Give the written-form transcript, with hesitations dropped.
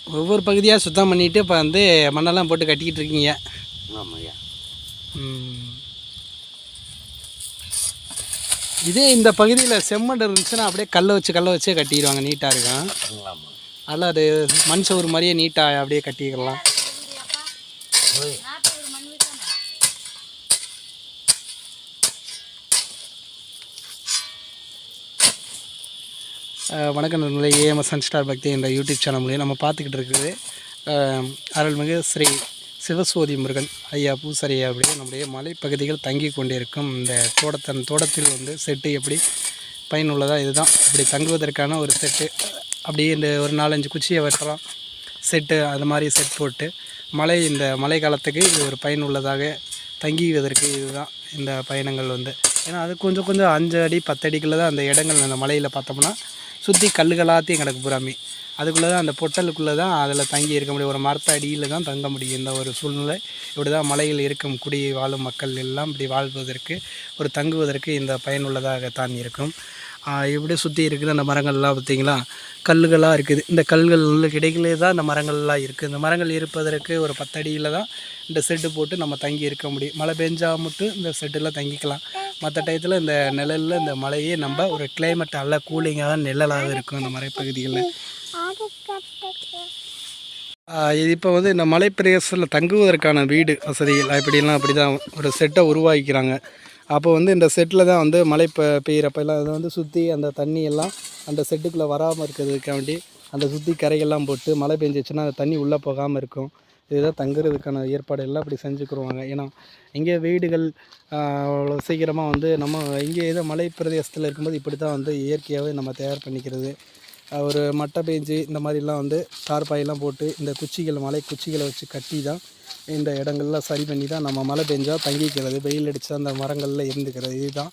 ஒவ்வொரு பகுதியாக சுத்தம் பண்ணிவிட்டு இப்போ வந்து மண்ணெல்லாம் போட்டு கட்டிக்கிட்டு இருக்கீங்க. ஆமாய்யா. இதே இந்த பகுதியில் செம்மண் இருந்துச்சுன்னா அப்படியே கல்லை வச்சே கட்டிடுவாங்க, நீட்டாக இருக்கும். அதில் அது மண் சோறு மாதிரியே நீட்டாக அப்படியே கட்டிக்கலாம். வணக்கம் நண்பர்களே, ஏஎம்எஸ் சன்ஸ்டார் பக்தி என்ற யூடியூப் சேனல் மூலியம் நம்ம பார்த்துக்கிட்டு இருக்குது அருள்மிகு ஸ்ரீ சிவசோதி முருகன் ஐயா பூசரி அப்படியே நம்முடைய மலைப்பகுதிகள் தங்கி கொண்டிருக்கும் இந்த தோட்டத்தில் வந்து செட்டு எப்படி பயனுள்ளதாக இதுதான் இப்படி தங்குவதற்கான ஒரு செட்டு. அப்படியே இந்த ஒரு 4-5 குச்சியை வெட்டலாம் செட்டு, அது மாதிரி செட் போட்டு இந்த மழை காலத்துக்கு இது ஒரு பயனுள்ளதாக தங்கிவதற்கு இதுதான் இந்த பயணங்கள் வந்து. ஏன்னா அது கொஞ்சம் 5 அடி 10 அடிக்குள்ளே தான் அந்த இடங்கள் அந்த மலையில் பார்த்தோம்னா சுற்றி கல்லுகளாத்தையும் கிடக்கு பூராமி. அதுக்குள்ளே தான் அந்த பொட்டலுக்குள்ளே தான் அதில் தங்கி இருக்க முடியும். ஒரு மரத்த அடியில் தான் தங்க முடியும். இந்த ஒரு சூழ்நிலை இப்படி தான் மலையில் இருக்கும் குடி வாழும் மக்கள் எல்லாம் இப்படி வாழ்வதற்கு ஒரு தங்குவதற்கு இந்த பயனுள்ளதாகத்தான் இருக்கும். இப்படி சுற்றி இருக்குது அந்த மரங்கள்லாம் பார்த்திங்களா கல்லுகளாக இருக்குது. இந்த கல்களுக்கு இடையிலே தான் இந்த மரங்கள்லாம் இருக்குது. இந்த மரங்கள் இருப்பதற்கு ஒரு 10 அடியில் தான் இந்த செட்டு போட்டு நம்ம தங்கி இருக்க முடியும். மழை பெஞ்சால் மட்டும் இந்த செட்டில் தங்கிக்கலாம். மற்ற டயத்தில் இந்த நிழலில் இந்த மலையே நம்ம ஒரு கிளைமேட் நல்லா கூலிங்காக நிழலாக இருக்கும் இந்த மலைப்பகுதிகளில். இது இப்போ வந்து இந்த மலைப்பிரதேசத்தில் தங்குவதற்கான வீடு வசதிகள் அப்படி தான் ஒரு செட்டை உருவாக்கிக்கிறாங்க. அப்போ வந்து இந்த செட்டில் தான் வந்து மழை பெய்கிறப்பெல்லாம் அதை வந்து சுற்றி அந்த தண்ணி எல்லாம் அந்த செட்டுக்குள்ளே வராமல் இருக்கிறதுக்காண்டி அந்த சுற்றி கரைகள்லாம் போட்டு மழை பெஞ்சிச்சுன்னா அந்த தண்ணி உள்ளே போகாமல் இருக்கும். இதுதான் தங்குறதுக்கான ஏற்பாடு எல்லாம் அப்படி செஞ்சுக்கிடுவாங்க. ஏன்னா இங்கே வீடுகள் அவ்வளோ சீக்கிரமாக வந்து நம்ம இங்கே ஏதோ மலை பிரதேசத்தில் இருக்கும்போது இப்படி தான் வந்து இயற்கையாகவே நம்ம தயார் பண்ணிக்கிறது. ஒரு மட்டை பெஞ்சு இந்த மாதிரிலாம் வந்து தார்பாயெல்லாம் போட்டு இந்த மலை குச்சிகளை வச்சு கட்டி தான் இந்த இடங்கள்லாம் சரி பண்ணி தான் நம்ம மழை பெஞ்சால் தங்கிக்கிறது, வெயில் அடித்தா அந்த மரங்களில் இருந்துக்கிறது. இதுதான்